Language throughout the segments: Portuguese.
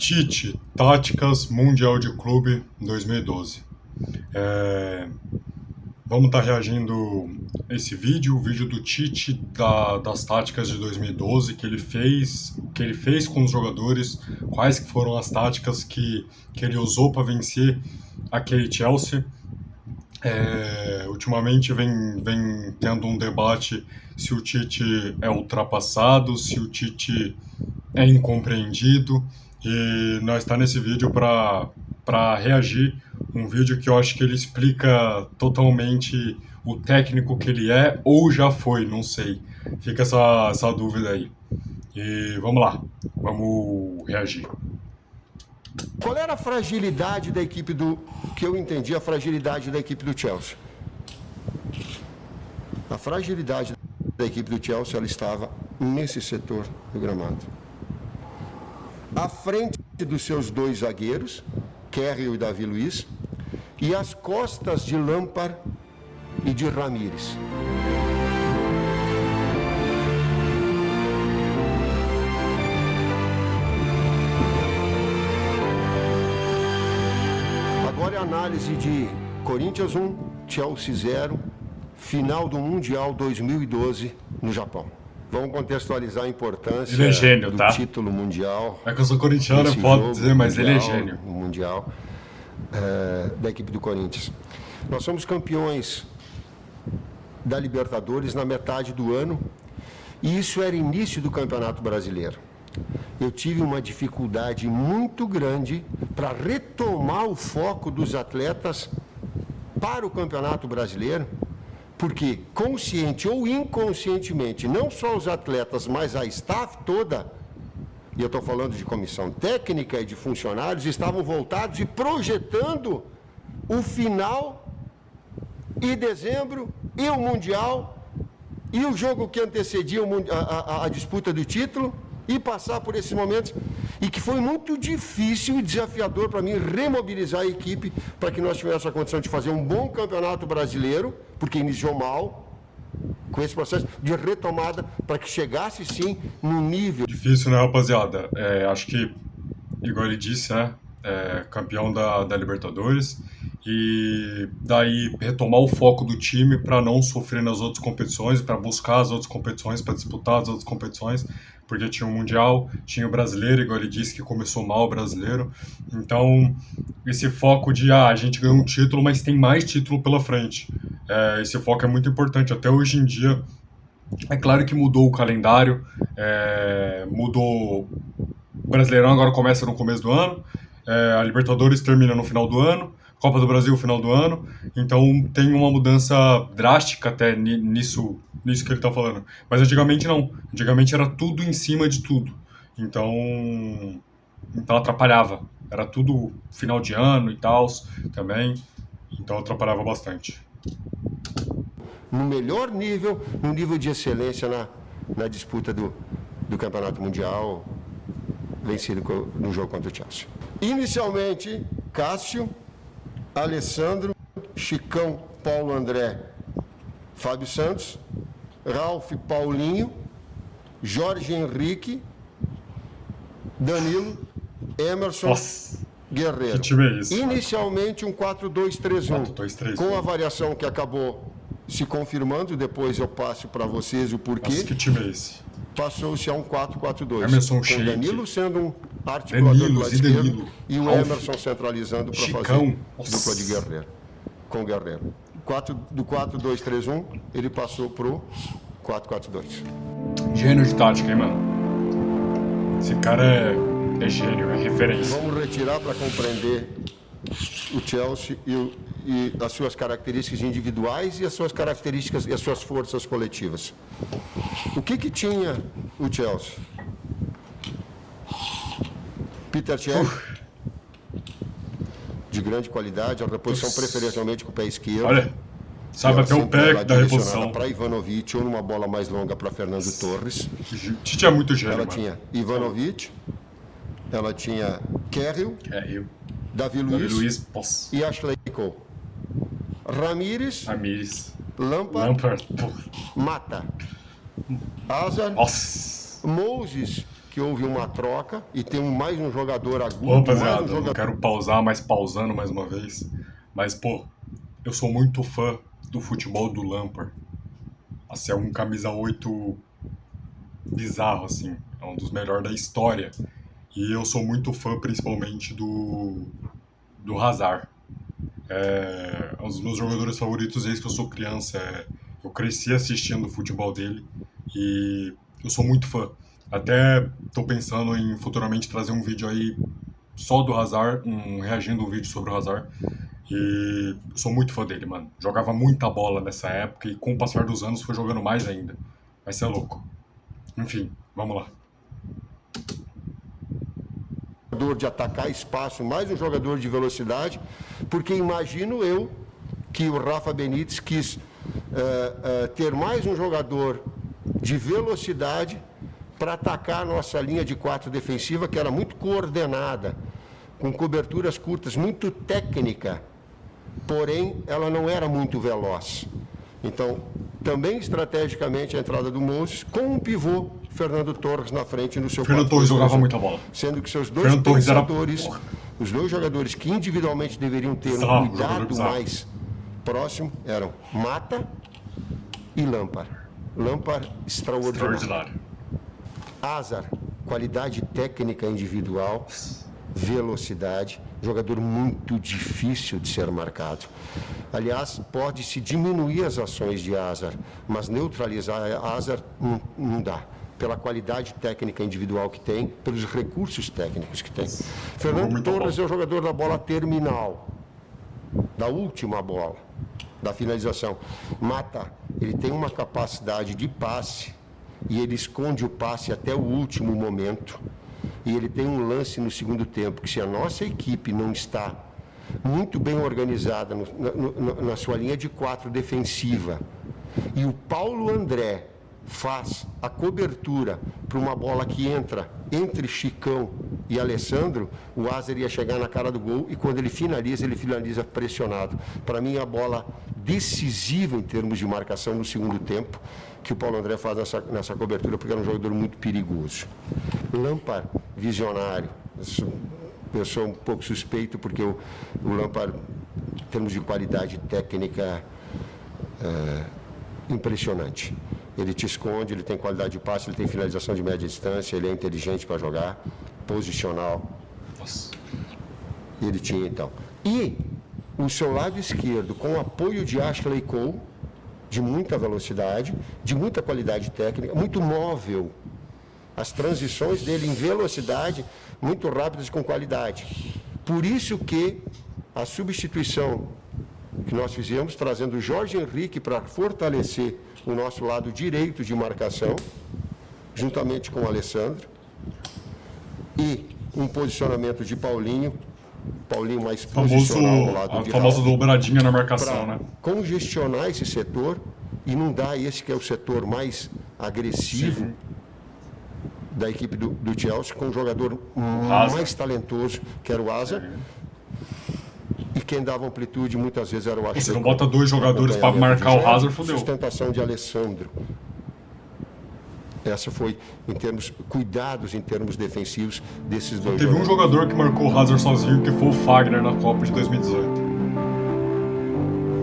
Tite, Táticas Mundial de Clube 2012. Vamos estar reagindo a esse vídeo, o vídeo do Tite das táticas de 2012, que ele fez com os jogadores, quais que foram as táticas que ele usou para vencer aquele Chelsea. Ultimamente vem tendo um debate se o Tite é ultrapassado, se o Tite é incompreendido, e nós está nesse vídeo para reagir, um vídeo que eu acho que ele explica totalmente o técnico que ele é, ou já foi, não sei. Fica essa dúvida aí. E vamos lá, vamos reagir. Qual era a fragilidade da equipe que eu entendi, a fragilidade da equipe do Chelsea? A fragilidade da equipe do Chelsea, ela estava nesse setor do gramado. À frente dos seus dois zagueiros, Cahill e Davi Luiz, e às costas de Lampard e de Ramires. Agora é a análise de Corinthians 1, Chelsea 0, final do Mundial 2012 no Japão. Vamos contextualizar a importância ele é gênio, do título mundial. É que eu sou corintiano, pode dizer, mas mundial, ele é gênio. O mundial da equipe do Corinthians. Nós somos campeões da Libertadores na metade do ano, e isso era início do Campeonato Brasileiro. Eu tive uma dificuldade muito grande para retomar o foco dos atletas para o Campeonato Brasileiro, porque consciente ou inconscientemente, não só os atletas, mas a staff toda, e eu estou falando de comissão técnica e de funcionários, estavam voltados e projetando o final e dezembro e o Mundial e o jogo que antecedia a disputa do título, e passar por esses momentos, e que foi muito difícil e desafiador para mim remobilizar a equipe para que nós tivéssemos a condição de fazer um bom campeonato brasileiro, porque iniciou mal, com esse processo de retomada, para que chegasse sim no nível... Difícil, né, rapaziada? Acho que, igual ele disse, né, campeão da Libertadores, e daí retomar o foco do time para não sofrer nas outras competições, para buscar as outras competições, para disputar as outras competições, porque tinha o Mundial, tinha o Brasileiro, igual ele disse que começou mal o Brasileiro. Então, esse foco de, a gente ganhou um título, mas tem mais título pela frente. Esse foco é muito importante, até hoje em dia. É claro que mudou o calendário, mudou... O Brasileirão agora começa no começo do ano, a Libertadores termina no final do ano, Copa do Brasil no final do ano, então tem uma mudança drástica até nisso que ele está falando. Mas antigamente não, antigamente era tudo em cima de tudo, então atrapalhava, era tudo final de ano e tal também, então atrapalhava bastante. No melhor nível, no nível de excelência na disputa do Campeonato Mundial, vencido no jogo contra o Chelsea. Inicialmente, Cássio, Alessandro, Chicão, Paulo André, Fábio Santos, Ralf, Paulinho, Jorge Henrique, Danilo, Emerson, Nossa, Guerreiro. Que time é esse? Inicialmente um 4-2-3-1, 4-2-3-1. com a variação que acabou se confirmando, depois eu passo para vocês o porquê. Nossa, que time é esse? Passou-se a um 4-4-2, Emerson com Sheik, Danilo sendo um articulador do lado esquerdo e o Ralf, Emerson centralizando para Chicão, fazer dupla de Guerreiro, com Guerreiro. Do 4-2-3-1, ele passou para o 4-4-2. Gênio de tática, hein, mano? Esse cara é gênio, é referência. Vamos retirar para compreender o Chelsea e as suas características individuais e as suas características e as suas forças coletivas. O que tinha o Chelsea? Peter Cech, de grande qualidade, a reposição preferencialmente com o pé esquerdo. Olha, sabe até o pé da reposição. Para Ivanovic ou numa bola mais longa para Fernando Torres. Tite é muito gênio, Ela mano. tinha Ivanovic, ela tinha Cahill, Davi Luiz e Ashley Cole. Ramires, Lampard, Mata, Hazard, Moses que houve uma troca e tem mais um jogador agudo, Ô, mais rapaziada, um eu não jogador... quero pausar, mas pausando mais uma vez. Mas, pô, eu sou muito fã do futebol do Lampard. Assim, é um camisa 8 bizarro, assim. É um dos melhores da história. E eu sou muito fã, principalmente, do Hazard. É um dos meus jogadores favoritos desde que eu sou criança. Eu cresci assistindo o futebol dele e eu sou muito fã. Até tô pensando em futuramente trazer um vídeo aí só do Hazard, reagindo um vídeo sobre o Hazard. E eu sou muito fã dele, mano. Jogava muita bola nessa época e com o passar dos anos foi jogando mais ainda. Vai ser louco. Enfim, vamos lá. De atacar espaço, mais um jogador de velocidade, porque imagino eu que o Rafa Benítez quis ter mais um jogador de velocidade para atacar a nossa linha de 4 defensiva, que era muito coordenada, com coberturas curtas, muito técnica, porém ela não era muito veloz. Então, também estrategicamente a entrada do Moses, com um pivô, Fernando Torres na frente no seu Fernando Torres jogava muita bola. Sendo que seus dois Fernando Torres pensadores, era... os dois jogadores que individualmente deveriam ter Bizarro, um cuidado bizarro. mais próximo, eram Mata e Lampard. Lampard, extraordinário. Hazard, qualidade técnica individual, velocidade, jogador muito difícil de ser marcado. Aliás, pode-se diminuir as ações de Hazard, mas neutralizar Hazard não dá. Pela qualidade técnica individual que tem, pelos recursos técnicos que tem. Fernando Torres é o jogador da bola terminal, da última bola, da finalização. Mata, ele tem uma capacidade de passe e ele esconde o passe até o último momento. E ele tem um lance no segundo tempo, que se a nossa equipe não está muito bem organizada na sua linha de 4 defensiva, e o Paulo André faz a cobertura para uma bola que entra entre Chicão e Alessandro, o Hazard ia chegar na cara do gol e quando ele finaliza pressionado. Para mim, a bola decisiva em termos de marcação no segundo tempo, que o Paulo André faz nessa cobertura, porque era um jogador muito perigoso. Lampard, visionário. Eu sou um pouco suspeito, porque o Lampard, em termos de qualidade técnica, impressionante. Ele te esconde, ele tem qualidade de passe, ele tem finalização de média distância, ele é inteligente para jogar, posicional. Nossa. Ele tinha, então. E o seu lado esquerdo, com o apoio de Ashley Cole, de muita velocidade, de muita qualidade técnica, muito móvel. As transições dele em velocidade, muito rápidas e com qualidade. Por isso que a substituição que nós fizemos, trazendo o Jorge Henrique para fortalecer o nosso lado direito de marcação, juntamente com o Alessandro, e um posicionamento de Paulinho mais posicional ao lado de A famosa dobradinha na marcação, né? Congestionar esse setor e não dar esse que é o setor mais agressivo. Sim. Da equipe do Chelsea, com um jogador mais talentoso, que era o Hazard. E quem dava amplitude muitas vezes era o Ashley. Você não bota dois jogadores para marcar o Hazard, fodeu. Sustentação de Alessandro. Essa foi, cuidados em termos defensivos desses dois jogadores. Teve um jogador que marcou o Hazard sozinho, que foi o Fagner na Copa de 2018.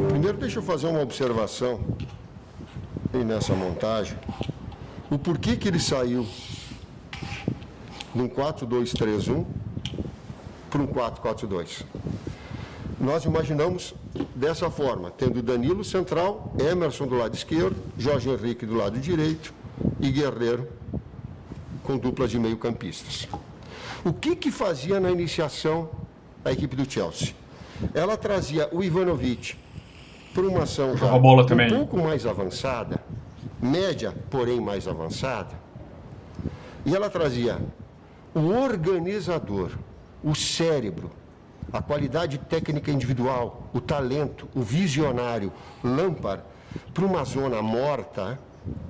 Primeiro, deixa eu fazer uma observação nessa montagem. O porquê que ele saiu de um 4-2-3-1 para um 4-4-2. Nós imaginamos dessa forma, tendo Danilo central, Emerson do lado esquerdo, Jorge Henrique do lado direito e Guerreiro com dupla de meio-campistas. O que fazia na iniciação a equipe do Chelsea? Ela trazia o Ivanovic para uma ação já um pouco mais avançada, média, porém mais avançada, e ela trazia o organizador, o cérebro, a qualidade técnica individual, o talento, o visionário, Lampard, para uma zona morta,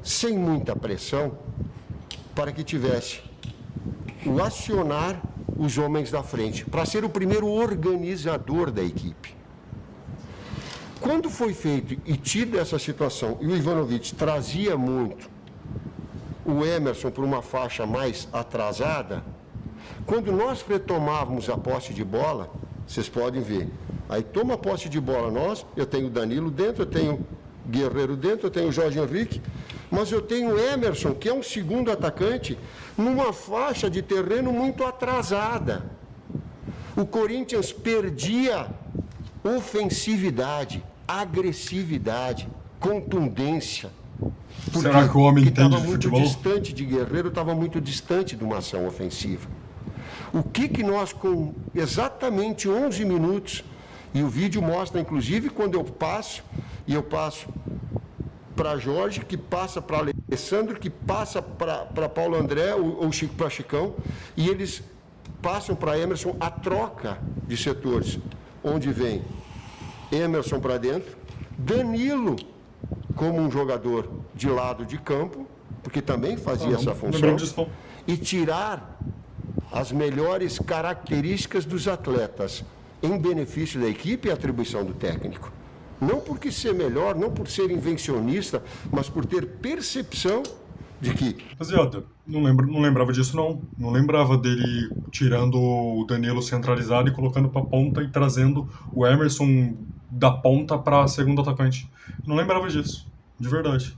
sem muita pressão, para que tivesse o acionar os homens da frente, para ser o primeiro organizador da equipe. Quando foi feito e tido essa situação, e o Ivanovic trazia muito o Emerson por uma faixa mais atrasada, quando nós retomávamos a posse de bola, vocês podem ver, aí toma a posse de bola nós, eu tenho o Danilo dentro, eu tenho Guerreiro dentro, eu tenho o Jorge Henrique, mas eu tenho o Emerson, que é um segundo atacante, numa faixa de terreno muito atrasada. O Corinthians perdia ofensividade, agressividade, contundência. Será que o homem entende estava de muito futebol? distante de Guerreiro, estava muito distante de uma ação ofensiva. O que nós, com exatamente 11 minutos, e o vídeo mostra, inclusive, quando eu passo para Jorge, que passa para Alessandro, que passa para Paulo André, ou Chico para Chicão, e eles passam para Emerson a troca de setores, onde vem Emerson para dentro, Danilo como um jogador de lado de campo, porque também fazia essa função, e tirar as melhores características dos atletas em benefício da equipe e atribuição do técnico. Não porque ser melhor, não por ser invencionista, mas por ter percepção de que... Rapaziada, não lembrava disso não. Não lembrava dele tirando o Danilo centralizado e colocando pra ponta e trazendo o Emerson da ponta pra segundo atacante. Não lembrava disso, de verdade.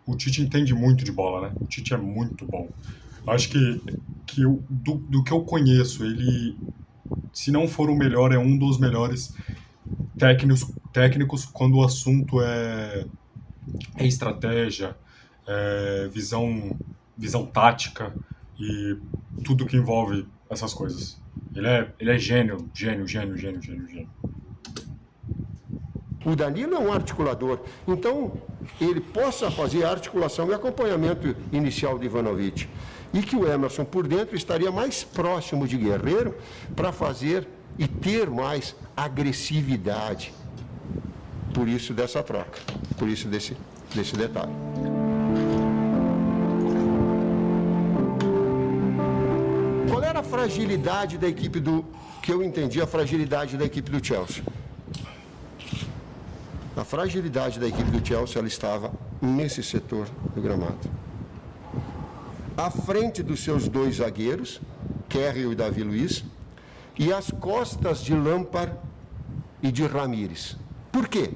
O Tite entende muito de bola, né? O Tite é muito bom. Acho que do que eu conheço, ele, se não for o melhor, é um dos melhores técnicos quando o assunto é estratégia, visão tática e tudo que envolve essas coisas. Ele é gênio. O Danilo é um articulador, então ele possa fazer a articulação e acompanhamento inicial de Ivanovic. E que o Emerson, por dentro, estaria mais próximo de Guerreiro para fazer e ter mais agressividade. Por isso dessa troca, por isso desse detalhe. Qual era a fragilidade da equipe que eu entendi, a fragilidade da equipe do Chelsea? A fragilidade da equipe do Chelsea, ela estava nesse setor do gramado. À frente dos seus dois zagueiros, Kerry e Davi Luiz, e às costas de Lampard e de Ramires. Por quê?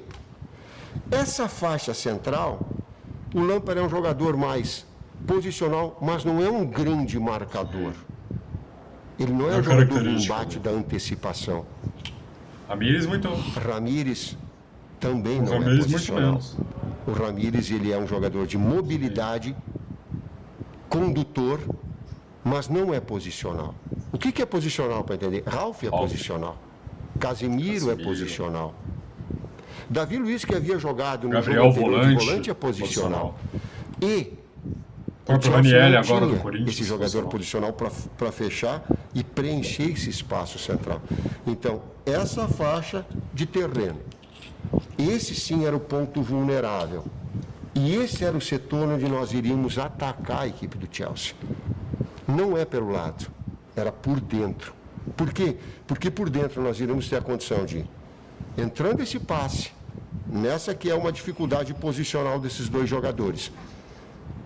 Essa faixa central, o Lampard é um jogador mais posicional, mas não é um grande marcador. Ele não é um jogador do embate da antecipação. Ramires também não é posicional. O Ramires, ele é um jogador de mobilidade, condutor, mas não é posicional. O que é posicional, para entender? Ralf é posicional. Casemiro é posicional. Davi Luiz, que havia jogado no jogo anterior de volante, é posicional. E o próprio Ranieri agora do Corinthians. Esse jogador posicional para fechar e preencher esse espaço central. Então, essa faixa de terreno, esse sim era o ponto vulnerável. E esse era o setor onde nós iríamos atacar a equipe do Chelsea. Não é pelo lado, era por dentro. Por quê? Porque por dentro nós iríamos ter a condição de, entrando esse passe, nessa que é uma dificuldade posicional desses dois jogadores,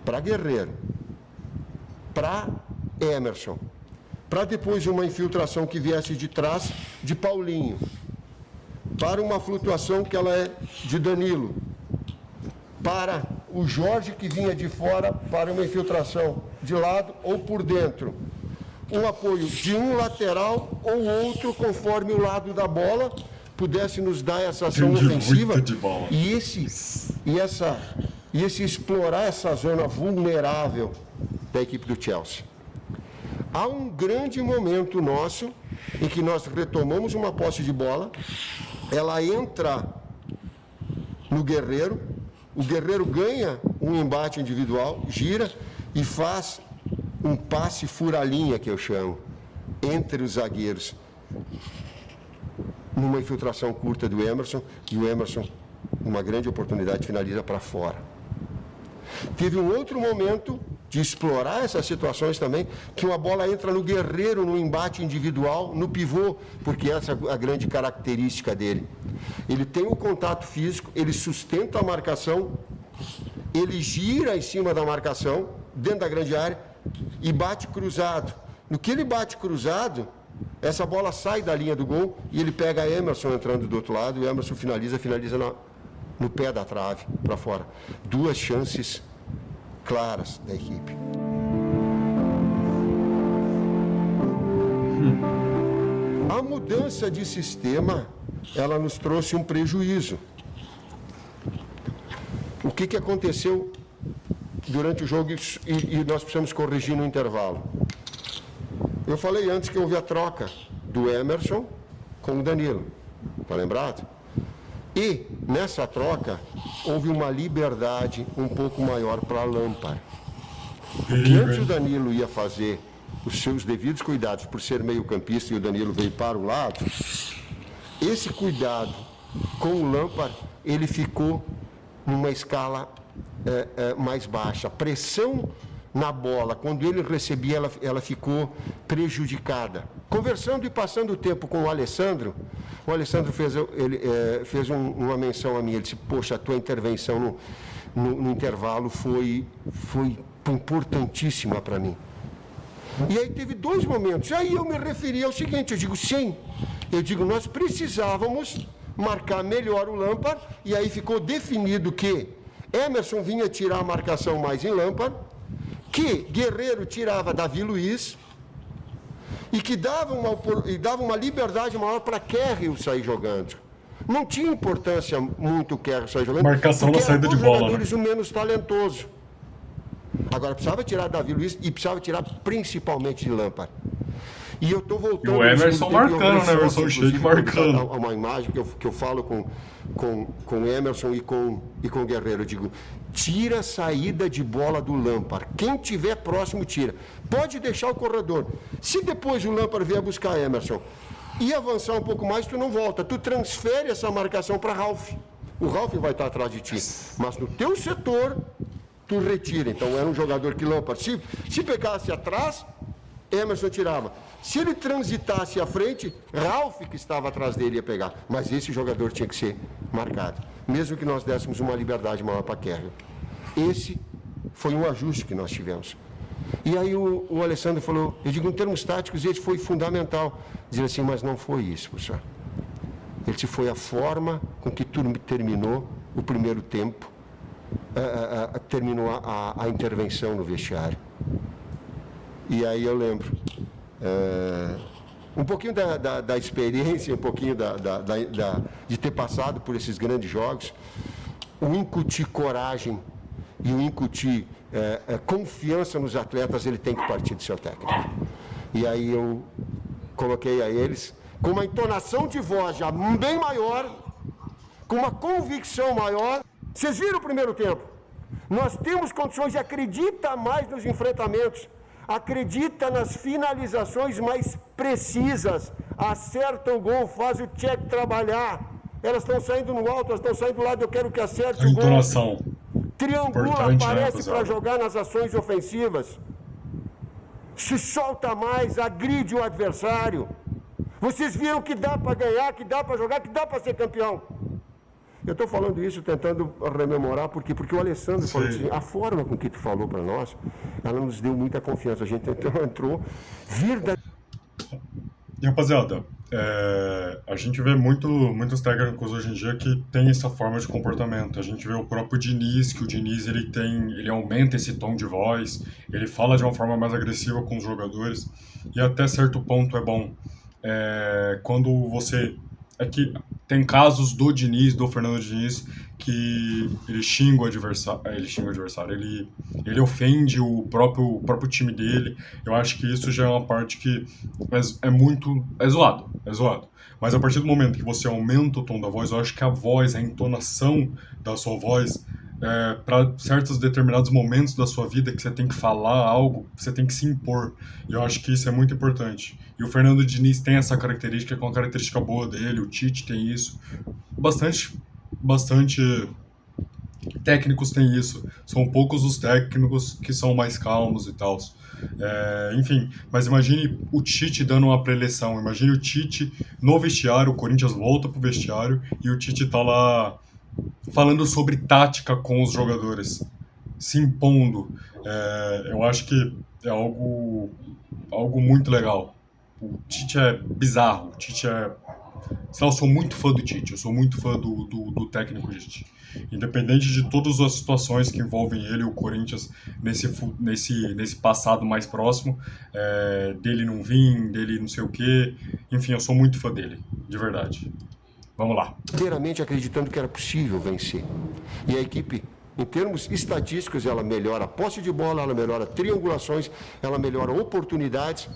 para Guerreiro, para Emerson, para depois uma infiltração que viesse de trás de Paulinho, para uma flutuação que ela é de Danilo, para o Jorge que vinha de fora, para uma infiltração de lado ou por dentro. Um apoio de um lateral ou outro, conforme o lado da bola pudesse nos dar essa ação ofensiva e esse explorar essa zona vulnerável da equipe do Chelsea. Há um grande momento nosso em que nós retomamos uma posse de bola, ela entra no Guerreiro, o Guerreiro ganha um embate individual, gira e faz um passe fura-linha, que eu chamo, entre os zagueiros, numa infiltração curta do Emerson, e o Emerson, uma grande oportunidade, finaliza para fora. Teve um outro momento de explorar essas situações também, que uma bola entra no Guerreiro, no embate individual, no pivô, porque essa é a grande característica dele. Ele tem o contato físico, ele sustenta a marcação, ele gira em cima da marcação, dentro da grande área e bate cruzado. No que ele bate cruzado, essa bola sai da linha do gol e ele pega Emerson entrando do outro lado, e o Emerson finaliza no pé da trave, para fora. 2 chances claras da equipe. A mudança de sistema, ela nos trouxe um prejuízo. O que aconteceu durante o jogo e nós precisamos corrigir no intervalo? Eu falei antes que houve a troca do Emerson com o Danilo, está lembrado? E, nessa troca, houve uma liberdade um pouco maior para Lampard. Porque antes o Danilo ia fazer os seus devidos cuidados por ser meio-campista e o Danilo veio para o lado, esse cuidado com o Lampard, ele ficou numa escala mais baixa. A pressão na bola, quando ele recebia, ela ficou prejudicada. Conversando e passando o tempo com o Alessandro fez uma menção a mim. Ele disse: poxa, a tua intervenção no intervalo foi importantíssima para mim. E aí teve 2 momentos. Aí eu me referi ao seguinte, eu digo, sim. Eu digo, nós precisávamos marcar melhor o Lampard, e aí ficou definido que Emerson vinha tirar a marcação mais em Lampard, que Guerreiro tirava Davi Luiz, e que dava uma liberdade maior para Kérreo sair jogando. Não tinha importância muito o Kérreo sair jogando, marcação na saída de bola, né? Jogadores o menos talentoso. Agora, precisava tirar Davi Luiz e precisava tirar principalmente de Lampard. E eu estou voltando... E o Emerson marcando, né? Emerson Sheik marcando. Uma imagem que eu falo com Emerson e com Guerreiro. Eu digo, tira a saída de bola do Lampard. Quem tiver próximo, tira. Pode deixar o corredor. Se depois o Lampard vier buscar Emerson e avançar um pouco mais, tu não volta. Tu transfere essa marcação para Ralf. O Ralf vai estar atrás de ti. Mas no teu setor, tu retira. Então era um jogador que Lampard, se pegasse atrás, Emerson tirava. Se ele transitasse à frente, Ralf, que estava atrás dele, ia pegar. Mas esse jogador tinha que ser marcado, mesmo que nós dessemos uma liberdade maior para Kéreo. Esse foi um ajuste que nós tivemos. E aí o Alessandro falou, eu digo, em termos táticos, esse foi fundamental. Dizia assim, mas não foi isso, professor. Ele disse, foi a forma com que tudo terminou o primeiro tempo, terminou a intervenção no vestiário. E aí eu lembro, um pouquinho da experiência, um pouquinho de ter passado por esses grandes jogos, o incutir coragem e o incutir confiança nos atletas, ele tem que partir do seu técnico. E aí eu coloquei a eles com uma entonação de voz já bem maior, com uma convicção maior. Vocês viram o primeiro tempo? Nós temos condições de acreditar mais nos enfrentamentos. Acredita nas finalizações mais precisas, acerta o gol, faz o Tchek trabalhar, elas estão saindo no alto, elas estão saindo do lado, eu quero que acerte o gol. Entonação. Triangula, aparece para jogar nas ações ofensivas, se solta mais, agride o adversário. Vocês viram que dá para ganhar, que dá para jogar, que dá para ser campeão. Eu estou falando isso tentando rememorar, porque o Alessandro falou assim, a forma com que tu falou para nós, ela nos deu muita confiança. A gente então entrou, E rapaziada, a gente vê muitos técnicos hoje em dia que tem essa forma de comportamento. A gente vê o próprio Diniz, que o Diniz ele aumenta esse tom de voz, ele fala de uma forma mais agressiva com os jogadores, e até certo ponto é bom. Quando você... É que tem casos do Diniz, do Fernando Diniz, que ele xinga o adversário, ele ofende o próprio time dele. Eu acho que isso já é uma parte que é zoado. Mas a partir do momento que você aumenta o tom da voz, eu acho que a voz, a entonação da sua voz, para certos determinados momentos da sua vida que você tem que falar algo, você tem que se impor. E eu acho que isso é muito importante. E o Fernando Diniz tem essa característica, que é uma característica boa dele, o Tite tem isso. Bastante técnicos têm isso. São poucos os técnicos que são mais calmos e tal. Enfim, mas imagine o Tite dando uma preleção. Imagine o Tite no vestiário, o Corinthians volta pro vestiário e o Tite tá lá falando sobre tática com os jogadores. se impondo. Eu acho que é algo muito legal. O Tite é bizarro. O Tite é. Sei lá, eu sou muito fã do Tite, eu sou muito fã do técnico Tite. Independente de todas as situações que envolvem ele e o Corinthians nesse passado mais próximo, dele não vir, dele não sei o quê. Enfim, eu sou muito fã dele, de verdade. Vamos lá. Inteiramente acreditando que era possível vencer. E a equipe, em termos estatísticos, ela melhora a posse de bola, ela melhora triangulações, ela melhora oportunidades.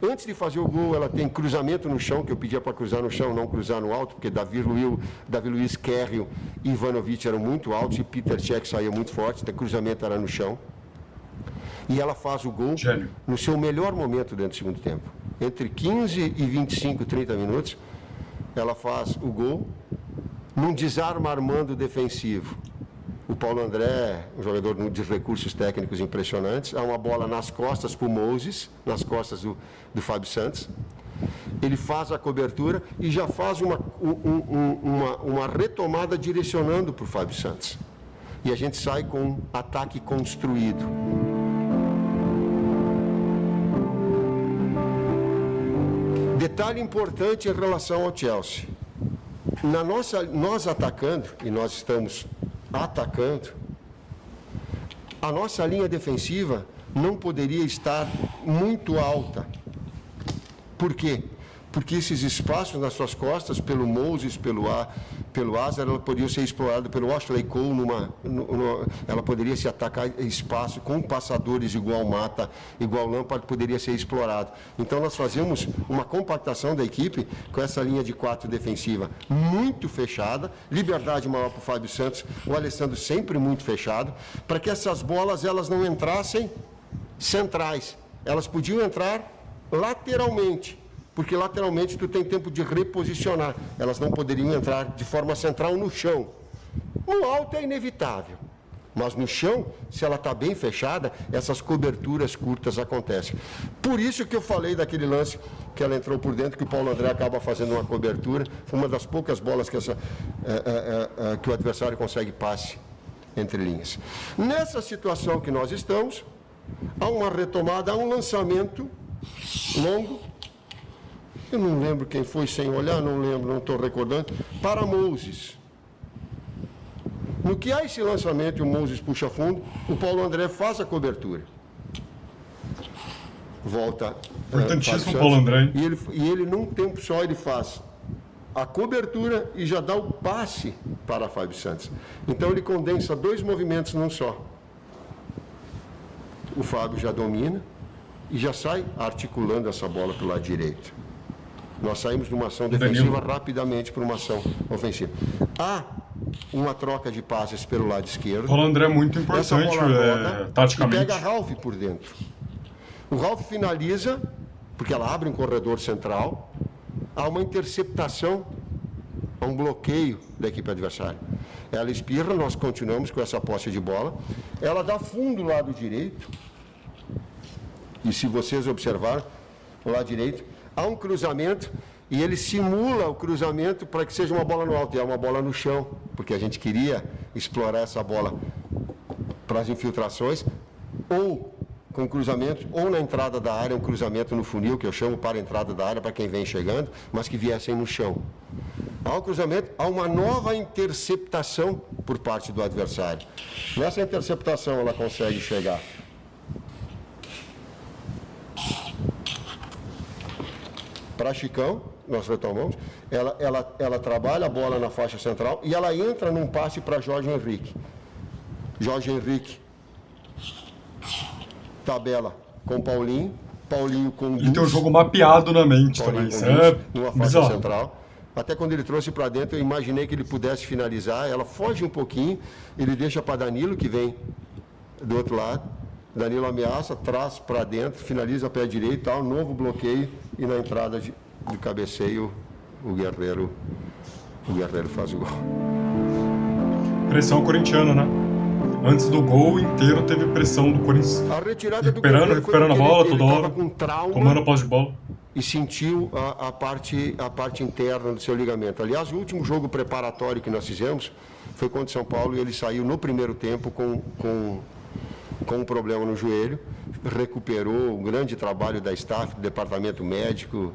Antes de fazer o gol, ela tem cruzamento no chão, que eu pedia para cruzar no chão, não cruzar no alto, porque Davi Luiz, Kérrio e Ivanovic eram muito altos e Peter Cech saía muito forte, então cruzamento era no chão. E ela faz o gol no seu melhor momento dentro do segundo tempo. Entre 15 e 25, 30 minutos, ela faz o gol num desarme armando defensivo. O Paulo André, um jogador de recursos técnicos impressionantes, há uma bola nas costas para o Moses, nas costas do Fábio Santos. Ele faz a cobertura e já faz uma retomada direcionando para o Fábio Santos. E a gente sai com um ataque construído. Detalhe importante em relação ao Chelsea. Nós atacando, e nós estamos atacando, a nossa linha defensiva não poderia estar muito alta. Por quê? Porque esses espaços nas suas costas, pelo Moses, pelo Hazard, ela poderia ser explorada pelo Ashley Cole, ela poderia se atacar espaço com passadores igual Mata, igual Lampard, poderia ser explorado. Então nós fazemos uma compactação da equipe com essa linha de 4 defensiva muito fechada, liberdade maior para o Fábio Santos, o Alessandro sempre muito fechado, para que essas bolas elas não entrassem centrais, elas podiam entrar lateralmente, porque lateralmente tu tem tempo de reposicionar. Elas não poderiam entrar de forma central no chão. No alto é inevitável, mas no chão, se ela está bem fechada, essas coberturas curtas acontecem. Por isso que eu falei daquele lance que ela entrou por dentro, que o Paulo André acaba fazendo uma cobertura. Foi uma das poucas bolas que o adversário consegue passe entre linhas. Nessa situação que nós estamos, há uma retomada, há um lançamento longo. Eu não lembro quem foi sem olhar, não estou recordando, para Moses. No que há esse lançamento e o Moses puxa fundo, o Paulo André faz a cobertura. Volta. Importantíssimo Paulo André. E ele, num tempo só, ele faz a cobertura e já dá o passe para Fábio Santos. Então ele condensa 2 movimentos num só. O Fábio já domina e já sai articulando essa bola pelo lado direito. Nós saímos de uma ação defensiva rapidamente para uma ação ofensiva. Há uma troca de passes pelo lado esquerdo. O André é muito importante taticamente. E pega Ralf por dentro. O Ralf finaliza, porque ela abre um corredor central, há uma interceptação, há um bloqueio da equipe adversária. Ela espirra, nós continuamos com essa posse de bola. Ela dá fundo do lado direito. E se vocês observarem, o lado direito, há um cruzamento e ele simula o cruzamento para que seja uma bola no alto, e é uma bola no chão, porque a gente queria explorar essa bola para as infiltrações, ou com cruzamento, ou na entrada da área, um cruzamento no funil, que eu chamo para a entrada da área, para quem vem chegando, mas que viessem no chão. Há um cruzamento, há uma nova interceptação por parte do adversário. Nessa interceptação ela consegue chegar para Chicão, nós retomamos, ela trabalha a bola na faixa central e ela entra num passe para Jorge Henrique. Jorge Henrique tabela com Paulinho com Ele tem um jogo mapeado na mente também, isso é numa faixa central. Até quando ele trouxe para dentro, eu imaginei que ele pudesse finalizar, ela foge um pouquinho, ele deixa para Danilo, que vem do outro lado. Danilo ameaça, traz para dentro, finaliza pé direito, tal, novo bloqueio, e na entrada de cabeceio o Guerreiro faz o gol. Pressão corintiana, né? Antes do gol inteiro teve pressão do Corinthians. A retirada recuperando a bola toda hora, tomando a posse de bola. e sentiu a parte interna do seu ligamento. Aliás, o último jogo preparatório que nós fizemos foi contra o São Paulo e ele saiu no primeiro tempo com um problema no joelho, recuperou. Um grande trabalho da staff, do departamento médico,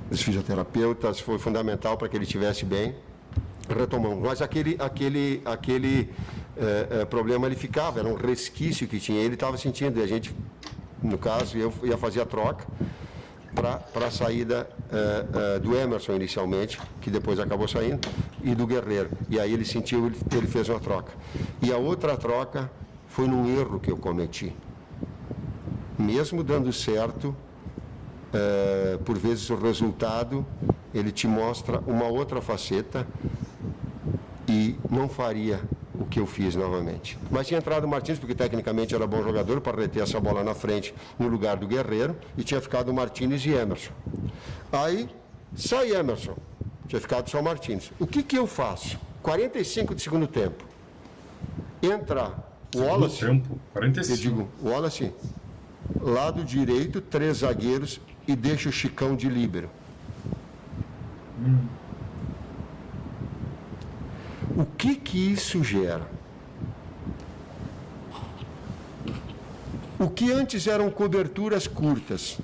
dos fisioterapeutas, foi fundamental para que ele estivesse bem. Retomamos, mas aquele problema ele ficava, era um resquício que tinha, ele estava sentindo, e a gente, no caso, eu ia fazer a troca para a saída do Emerson inicialmente, que depois acabou saindo, e do Guerreiro. E aí ele sentiu, ele fez uma troca. E a outra troca foi num erro que eu cometi. Mesmo dando certo, por vezes o resultado, ele te mostra uma outra faceta e não faria o que eu fiz novamente. Mas tinha entrado o Martins, porque tecnicamente era bom jogador, para reter essa bola na frente no lugar do Guerreiro, e tinha ficado o Martins e Emerson. Aí, sai Emerson, tinha ficado só o Martins. O que eu faço? 45 de segundo tempo. Entra o Wallace, tempo, 45. eu digo, Wallace, lado direito, 3 zagueiros, e deixa o Chicão de líbero. O que isso gera? O que antes eram coberturas curtas,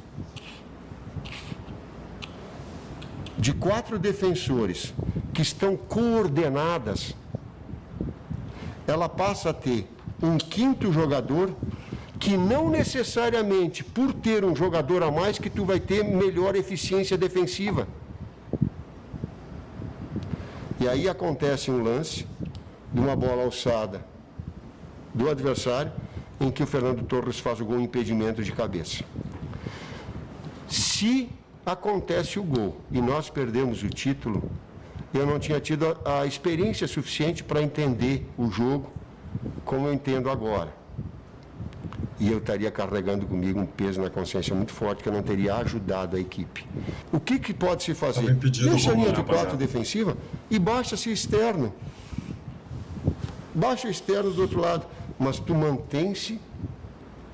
de 4 defensores, que estão coordenadas, ela passa a ter um 5º jogador, que não necessariamente, por ter um jogador a mais, que tu vai ter melhor eficiência defensiva. E aí acontece um lance de uma bola alçada do adversário, em que o Fernando Torres faz o gol em impedimento de cabeça. Se acontece o gol e nós perdemos o título, eu não tinha tido a experiência suficiente para entender o jogo como eu entendo agora. E eu estaria carregando comigo um peso na consciência muito forte, que eu não teria ajudado a equipe. O que pode se fazer? Deixa a linha de 4 defensiva e baixa-se externo. Baixa o externo do outro lado, mas tu mantém-se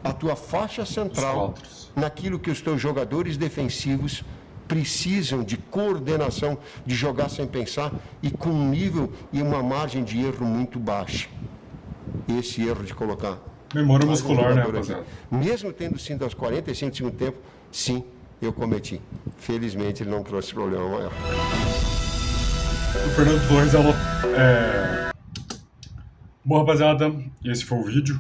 a tua faixa central naquilo que os teus jogadores defensivos precisam de coordenação, de jogar sem pensar e com um nível e uma margem de erro muito baixa. Esse erro de colocar memória muscular, né, rapaziada? Mesmo tendo sido aos 45 do segundo tempo, sim, eu cometi. Felizmente, ele não trouxe problema maior. O Fernando Torres Bom, rapaziada, esse foi o vídeo.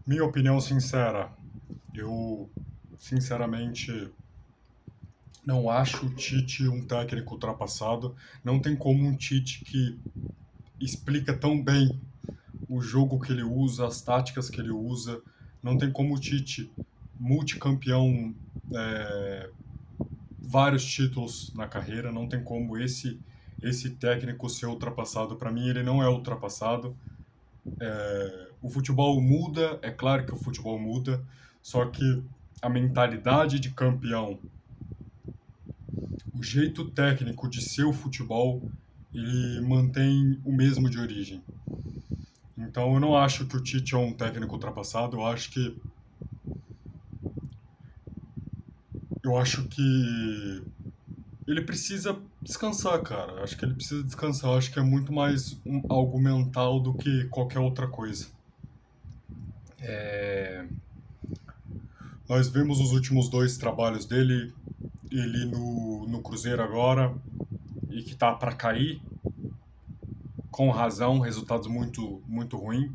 Minha opinião sincera, eu, sinceramente, não acho o Tite um técnico ultrapassado. Não tem como um Tite que explica tão bem o jogo que ele usa, as táticas que ele usa. Não tem como o Tite, multicampeão, vários títulos na carreira, não tem como esse técnico ser ultrapassado. Para mim, ele não é ultrapassado. O futebol muda, é claro que o futebol muda, só que a mentalidade de campeão, o jeito técnico de ser o futebol, ele mantém o mesmo de origem. Então eu não acho que o Tite é um técnico ultrapassado, eu acho que ele precisa descansar, cara. Eu acho que ele precisa descansar. Eu acho que é muito mais algo mental do que qualquer outra coisa. Nós vimos os últimos 2 trabalhos dele, ele no Cruzeiro agora, e que tá para cair, com razão, resultados muito, muito ruins.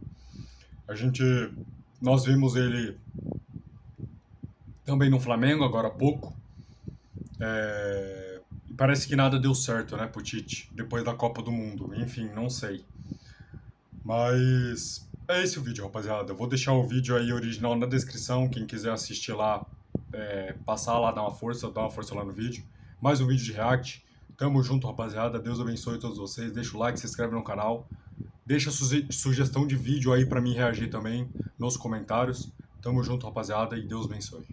Nós vimos ele também no Flamengo, agora há pouco. Parece que nada deu certo, né, pro Tite, depois da Copa do Mundo. Enfim, não sei. Mas é esse o vídeo, rapaziada. Eu vou deixar o vídeo aí original na descrição. Quem quiser assistir lá, passar lá, dar uma força lá no vídeo. Mais um vídeo de react. Tamo junto, rapaziada. Deus abençoe todos vocês. Deixa o like, se inscreve no canal. Deixa sugestão de vídeo aí pra mim reagir também nos comentários. Tamo junto, rapaziada, e Deus abençoe.